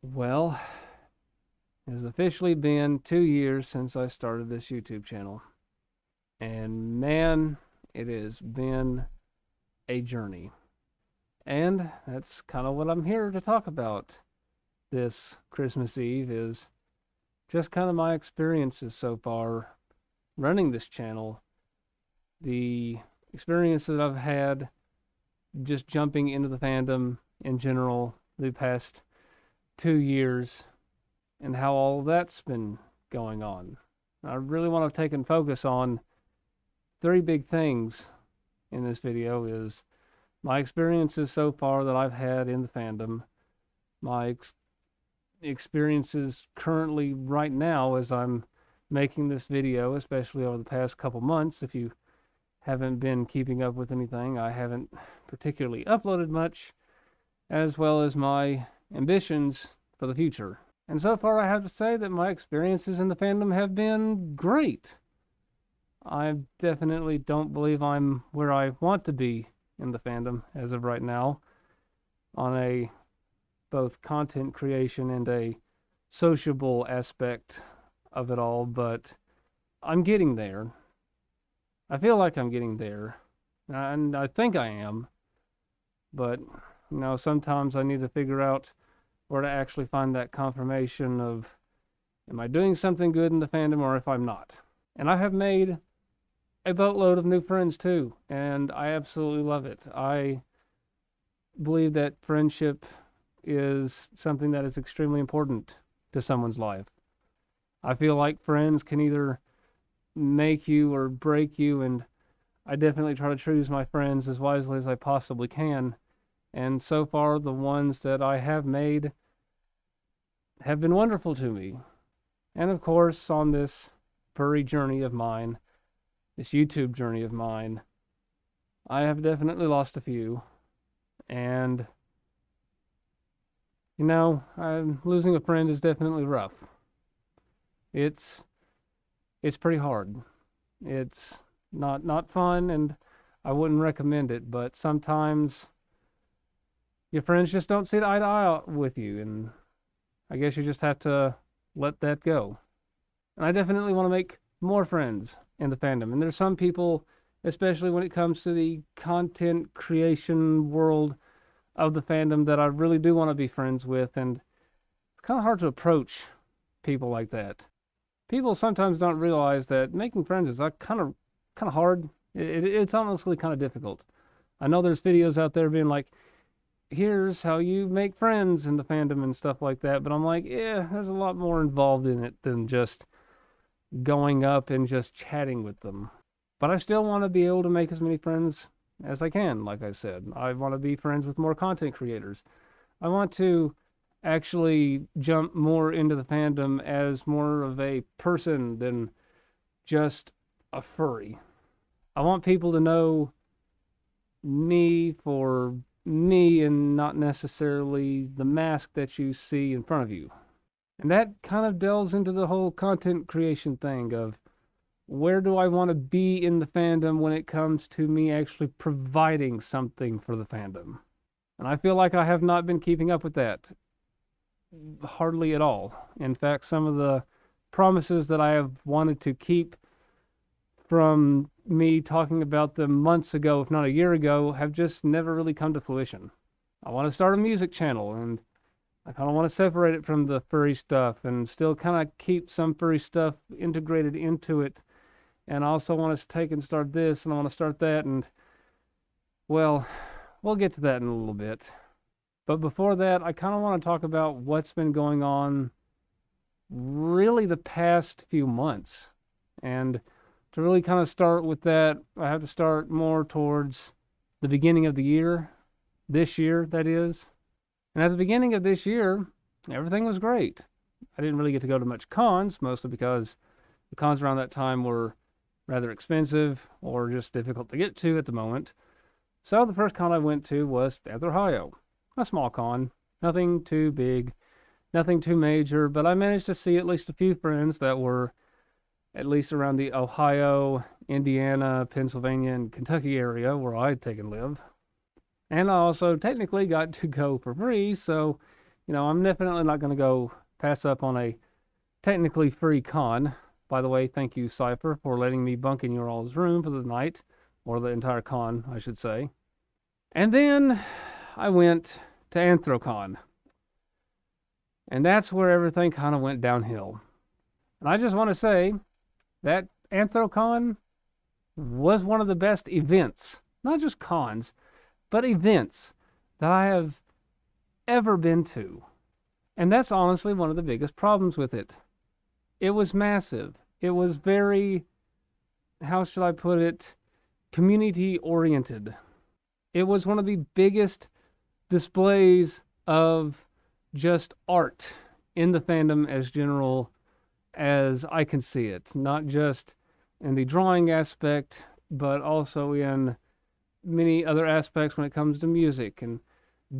Well, it has officially been 2 years since I started this YouTube channel. And man, it has been a journey. And that's kind of what I'm here to talk about this Christmas Eve is just kind of my experiences so far running this channel, the experiences I've had just jumping into the fandom in general the past 2 years, and how all that's been going on. I really want to take and focus on three big things in this video is my experiences so far that I've had in the fandom, my experiences currently right now as I'm making this video, especially over the past couple months. If you haven't been keeping up with anything, I haven't particularly uploaded much, as well as my ambitions for the future. And so far, I have to say that my experiences in the fandom have been great. I definitely don't believe I'm where I want to be in the fandom as of right now, on a both content creation and a sociable aspect of it all, but I'm getting there. I feel like I'm getting there, and I think I am, but sometimes I need to figure out where to actually find that confirmation of, am I doing something good in the fandom or if I'm not? And I have made a boatload of new friends too, and I absolutely love it. I believe that friendship is something that is extremely important to someone's life. I feel like friends can either make you or break you, and I definitely try to choose my friends as wisely as I possibly can. And so far, the ones that I have made have been wonderful to me. And of course, on this furry journey of mine, this YouTube journey of mine, I have definitely lost a few. And, losing a friend is definitely rough. It's pretty hard. It's not fun, and I wouldn't recommend it, but sometimes your friends just don't see eye to eye with you, and I guess you just have to let that go. And I definitely want to make more friends in the fandom. And there's some people, especially when it comes to the content creation world of the fandom, that I really do want to be friends with, and it's kind of hard to approach people like that. People sometimes don't realize that making friends is kind of hard. It's honestly kind of difficult. I know there's videos out there being like, here's how you make friends in the fandom and stuff like that, but I'm like, yeah, there's a lot more involved in it than just going up and just chatting with them. But I still want to be able to make as many friends as I can. Like I said, I want to be friends with more content creators. I want to actually jump more into the fandom as more of a person than just a furry. I want people to know me for me and not necessarily the mask that you see in front of you. And that kind of delves into the whole content creation thing of, where do I want to be in the fandom when it comes to me actually providing something for the fandom? And I feel like I have not been keeping up with that hardly at all. In fact, some of the promises that I have wanted to keep from me talking about them months ago, if not a year ago, have just never really come to fruition. I want to start a music channel, and I kind of want to separate it from the furry stuff and still kind of keep some furry stuff integrated into it. And I also want to take and start this, and I want to start that, and, well, we'll get to that in a little bit. But before that, I kind of want to talk about what's been going on really the past few months. And to really kind of start with that, I have to start more towards the beginning of the year, this year, that is. And at the beginning of this year, everything was great. I didn't really get to go to much cons, mostly because the cons around that time were rather expensive or just difficult to get to at the moment. So the first con I went to was Panther, Ohio. A small con, nothing too big, nothing too major, but I managed to see at least a few friends that were at least around the Ohio, Indiana, Pennsylvania, and Kentucky area where I take and live. And I also technically got to go for free, so you know, I'm definitely not going to go pass up on a technically free con. By the way, thank you, Cypher, for letting me bunk in your all's room for the night, or the entire con, I should say. And then I went to Anthrocon, and that's where everything kind of went downhill. And I just want to say that Anthrocon was one of the best events, not just cons, but events that I have ever been to. And that's honestly one of the biggest problems with it. It was massive. It was very, how should I put it, community oriented. It was one of the biggest displays of just art in the fandom as general as I can see it. Not just in the drawing aspect, but also in many other aspects when it comes to music and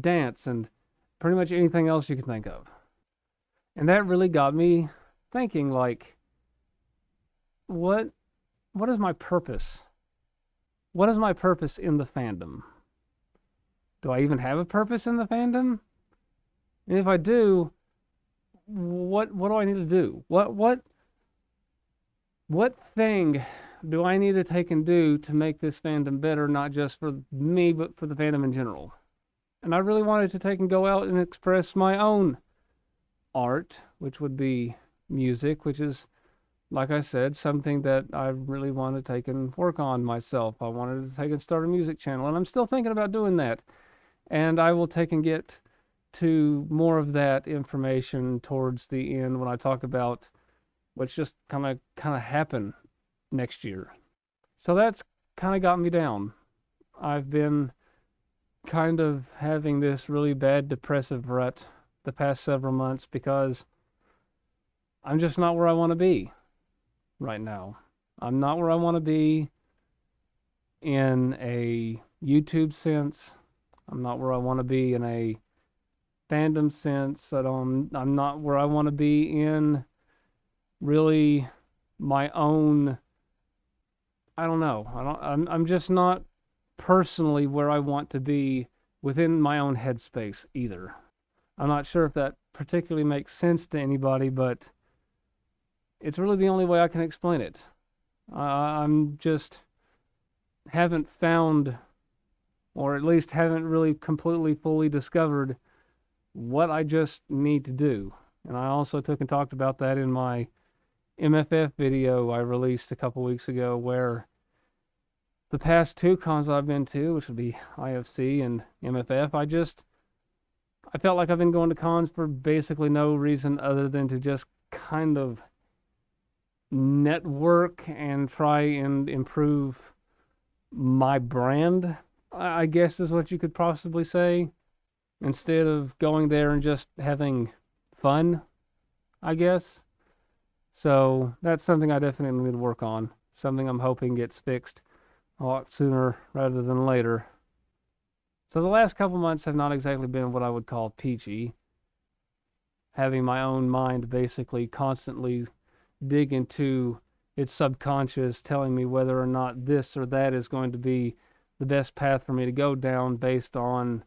dance and pretty much anything else you can think of. And that really got me thinking, like, what is my purpose? What is my purpose in the fandom? Do I even have a purpose in the fandom? And if I do, what do I need to do? What thing do I need to take and do to make this fandom better, not just for me, but for the fandom in general? And I really wanted to take and go out and express my own art, which would be music, which is, like I said, something that I really want to take and work on myself. I wanted to take and start a music channel, and I'm still thinking about doing that. And I will take and get to more of that information towards the end when I talk about what's just kind of happen next year. So that's kind of got me down. I've been kind of having this really bad depressive rut the past several months because I'm just not where I want to be right now. I'm not where I want to be in a YouTube sense. I'm not where I want to be in a fandom sense. I'm not where I want to be in really my own, I don't know. I'm just not personally where I want to be within my own headspace either. I'm not sure if that particularly makes sense to anybody, but it's really the only way I can explain it. I'm just haven't found, or at least haven't really completely fully discovered what I just need to do. And I also took and talked about that in my MFF video I released a couple weeks ago, where the past two cons I've been to, which would be IFC and MFF, I felt like I've been going to cons for basically no reason other than to just kind of network and try and improve my brand, I guess is what you could possibly say, instead of going there and just having fun, I guess. So that's something I definitely need to work on, something I'm hoping gets fixed a lot sooner rather than later. So the last couple months have not exactly been what I would call peachy, having my own mind basically constantly dig into its subconscious, telling me whether or not this or that is going to be the best path for me to go down based on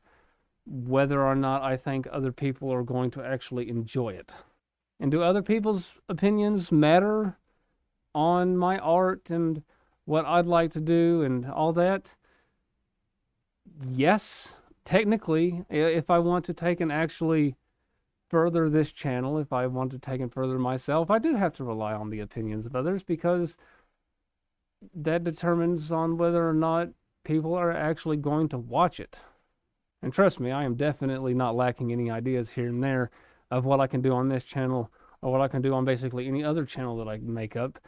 whether or not I think other people are going to actually enjoy it. And do other people's opinions matter on my art and what I'd like to do and all that? Yes, technically, if I want to take and actually further this channel, if I want to take and further myself, I do have to rely on the opinions of others, because that determines on whether or not people are actually going to watch it. And trust me, I am definitely not lacking any ideas here and there of what I can do on this channel or what I can do on basically any other channel that I make up.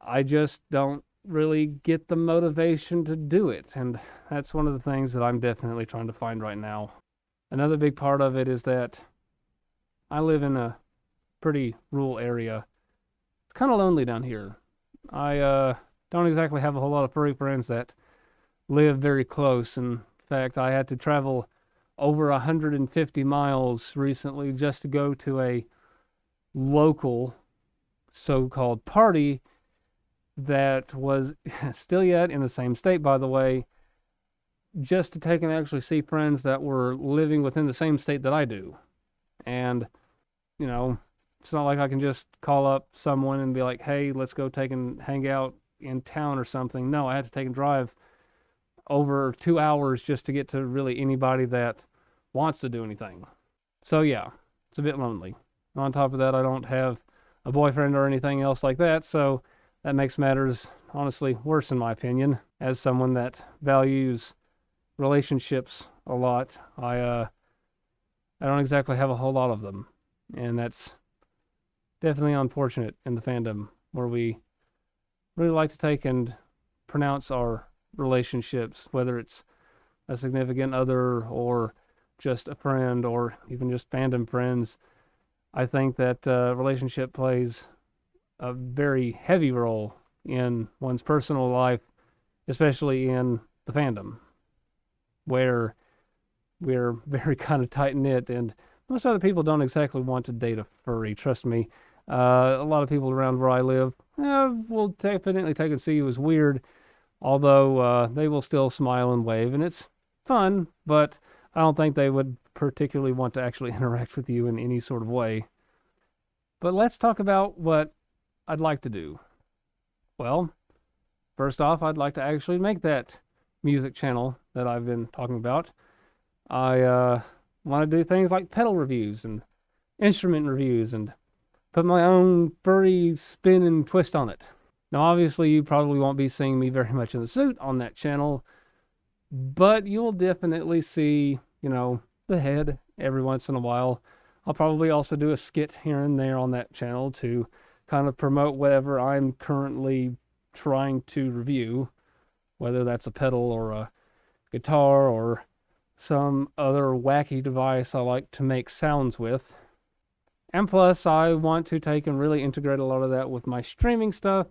I just don't really get the motivation to do it, and that's one of the things that I'm definitely trying to find right now. Another big part of it is that I live in a pretty rural area. It's kind of lonely down here. I don't exactly have a whole lot of furry friends that live very close. In fact, I had to travel over 150 miles recently just to go to a local so-called party that was still yet in the same state, by the way, just to take and actually see friends that were living within the same state that I do. And, you know, it's not like I can just call up someone and be like, hey, let's go take and hang out in town or something. No, I have to take and drive over 2 hours just to get to really anybody that wants to do anything. So yeah, it's a bit lonely. On top of that, I don't have a boyfriend or anything else like that, so that makes matters honestly worse in my opinion. As someone that values relationships a lot, I don't exactly have a whole lot of them, and that's definitely unfortunate in the fandom where we really like to take and pronounce our relationships, whether it's a significant other or just a friend or even just fandom friends. I think that relationship plays a very heavy role in one's personal life, especially in the fandom, where we're very kind of tight knit, and most other people don't exactly want to date a furry. Trust me. A lot of people around where I live will definitely take and see you as weird, although they will still smile and wave, and it's fun, but I don't think they would particularly want to actually interact with you in any sort of way. But let's talk about what I'd like to do. Well, first off, I'd like to actually make that music channel that I've been talking about. I want to do things like pedal reviews and instrument reviews and put my own furry spin and twist on it. Now, obviously, you probably won't be seeing me very much in the suit on that channel, but you'll definitely see, the head every once in a while. I'll probably also do a skit here and there on that channel to kind of promote whatever I'm currently trying to review, whether that's a pedal or a guitar or some other wacky device I like to make sounds with. And plus, I want to take and really integrate a lot of that with my streaming stuff.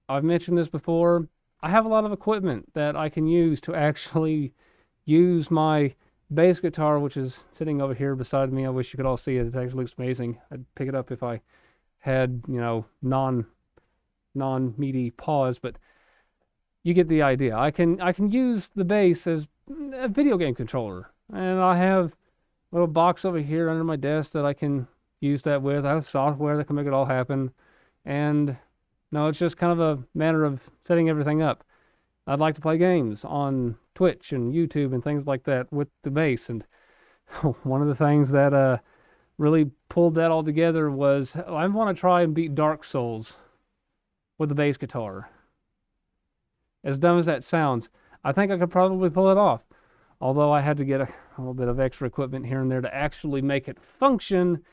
I've mentioned this before. I have a lot of equipment that I can use to actually use my bass guitar, which is sitting over here beside me. I wish you could all see it. It actually looks amazing. I'd pick it up if I had, non-meaty paws, but you get the idea. I can use the bass as a video game controller, and I have a little box over here under my desk that I can use that with. I have software that can make it all happen, and no, it's just kind of a matter of setting everything up. I'd like to play games on Twitch and YouTube and things like that with the bass, and one of the things that really pulled that all together was I want to try and beat Dark Souls with the bass guitar. As dumb as that sounds, I think I could probably pull it off. Although I had to get a little bit of extra equipment here and there to actually make it function,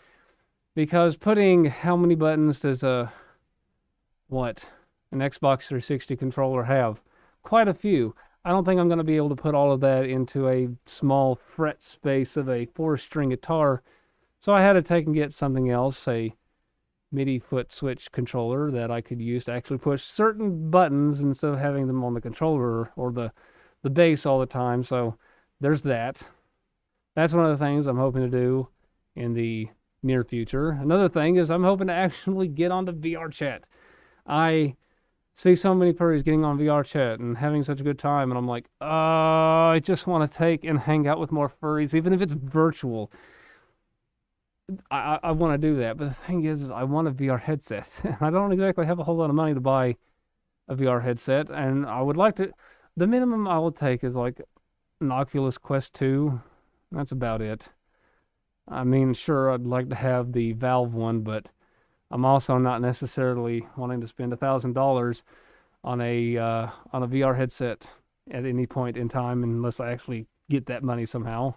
because putting how many buttons does an Xbox 360 controller have? Quite a few. I don't think I'm going to be able to put all of that into a small fret space of a 4-string guitar. So I had to take and get something else, a MIDI foot switch controller that I could use to actually push certain buttons instead of having them on the controller or the bass all the time. So there's that. That's one of the things I'm hoping to do in the near future. Another thing is I'm hoping to actually get onto VR chat. I see so many furries getting on VR chat and having such a good time, and I'm like, I just want to take and hang out with more furries, even if it's virtual. I want to do that, but the thing is I want a VR headset. I don't exactly have a whole lot of money to buy a VR headset, and I would like to. The minimum I will take is like an Oculus Quest 2. That's about it. I mean, sure, I'd like to have the Valve one, but I'm also not necessarily wanting to spend $1,000 on a VR headset at any point in time unless I actually get that money somehow.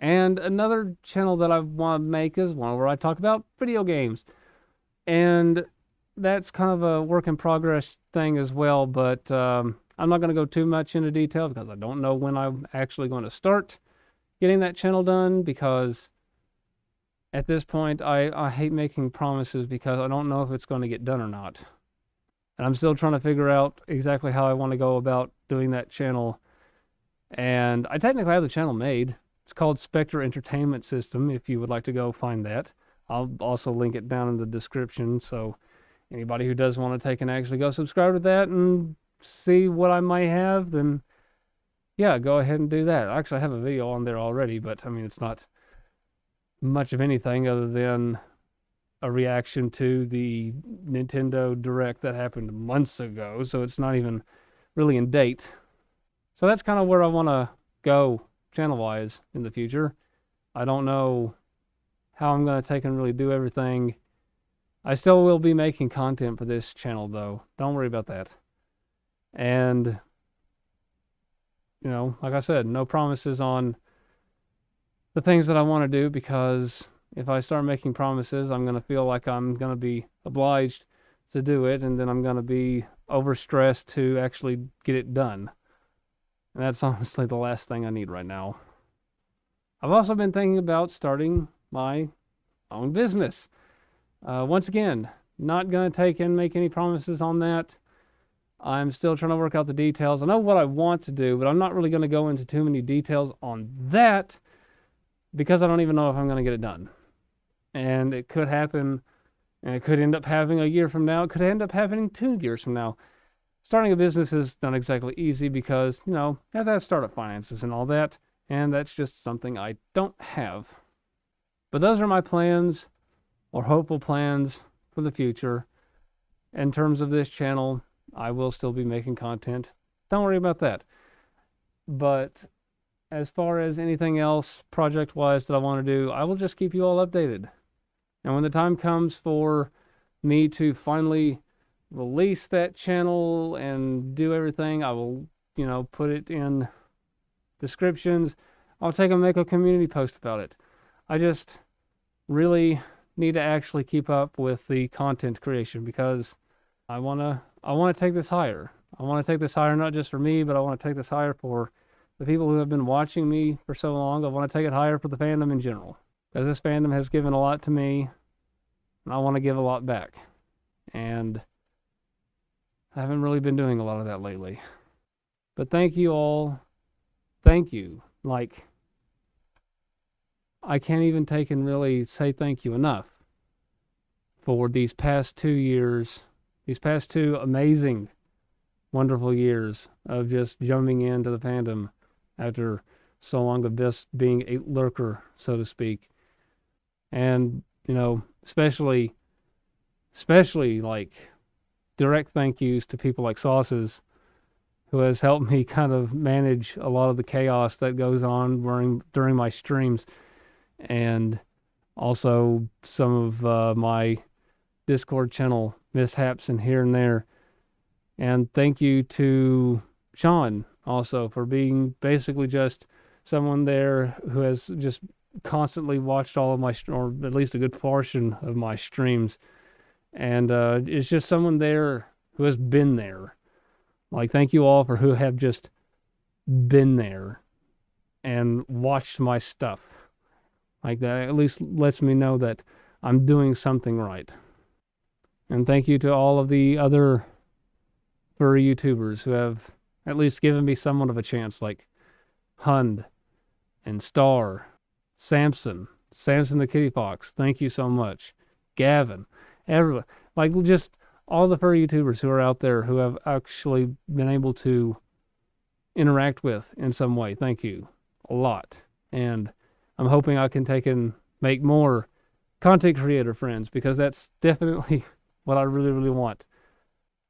And another channel that I want to make is one where I talk about video games. And that's kind of a work in progress thing as well, but I'm not going to go too much into detail because I don't know when I'm actually going to start getting that channel done, because at this point I hate making promises because I don't know if it's going to get done or not. And I'm still trying to figure out exactly how I want to go about doing that channel. And I technically have the channel made. It's called Spectre Entertainment System, if you would like to go find that. I'll also link it down in the description, so anybody who does want to take and actually go subscribe to that and see what I might have, then yeah, go ahead and do that. Actually, I have a video on there already, but I mean, it's not much of anything other than a reaction to the Nintendo Direct that happened months ago, so it's not even really in date. So that's kind of where I want to go channel-wise in the future. I don't know how I'm going to take and really do everything. I still will be making content for this channel, though. Don't worry about that. And, you know, like I said, no promises on the things that I want to do, because if I start making promises, I'm going to feel like I'm going to be obliged to do it, and then I'm going to be overstressed to actually get it done. And that's honestly the last thing I need right now. I've also been thinking about starting my own business. Once again, not going to take and make any promises on that. I'm still trying to work out the details. I know what I want to do, but I'm not really going to go into too many details on that because I don't even know if I'm going to get it done. And it could happen, and it could end up having a year from now. It could end up happening 2 years from now. Starting a business is not exactly easy because, you know, you have to have startup finances and all that, and that's just something I don't have. But those are my plans, or hopeful plans, for the future. In terms of this channel, I will still be making content. Don't worry about that. But as far as anything else project-wise that I want to do, I will just keep you all updated. And when the time comes for me to finally release that channel and do everything, I will, you know, put it in descriptions. I'll take and make a community post about it. I just really need to actually keep up with the content creation because I want to take this higher. I want to take this higher not just for me, but I want to take this higher for the people who have been watching me for so long. I want to take it higher for the fandom in general, because this fandom has given a lot to me, and I want to give a lot back. And I haven't really been doing a lot of that lately. But thank you all. Thank you. Like, I can't even take and really say thank you enough for these past 2 years, these past 2 amazing, wonderful years of just jumping into the fandom after so long of just being a lurker, so to speak. And, you know, especially like direct thank yous to people like Sauces, who has helped me kind of manage a lot of the chaos that goes on during my streams, and also some of my Discord channel mishaps and here and there. And thank you to Sean also for being basically just someone there who has just constantly watched all of my, or at least a good portion of my streams. And it's just someone there who has been there. Like, thank you all for who have just been there and watched my stuff. Like, that at least lets me know that I'm doing something right. And thank you to all of the other furry YouTubers who have at least given me somewhat of a chance, like Hund and Star, Samson the Kitty Fox. Thank you so much. Gavin, everyone. Like, just all the furry YouTubers who are out there who have actually been able to interact with in some way. Thank you a lot. And I'm hoping I can take and make more content creator friends, because that's definitely what I really, really want.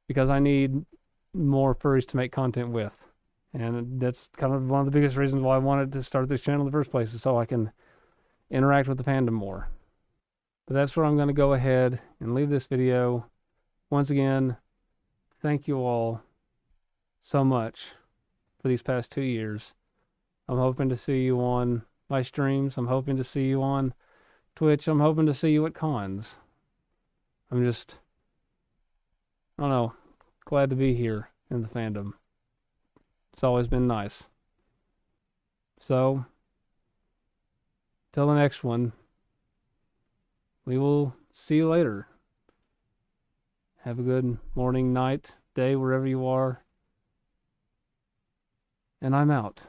Because I need more furries to make content with. And that's kind of one of the biggest reasons why I wanted to start this channel in the first place, is so I can interact with the fandom more. But that's where I'm going to go ahead and leave this video. Once again, thank you all so much for these past 2 years. I'm hoping to see you on my streams. I'm hoping to see you on Twitch. I'm hoping to see you at cons. I'm just, I don't know, glad to be here in the fandom. It's always been nice. So, till the next one, we will see you later. Have a good morning, night, day, wherever you are. And I'm out.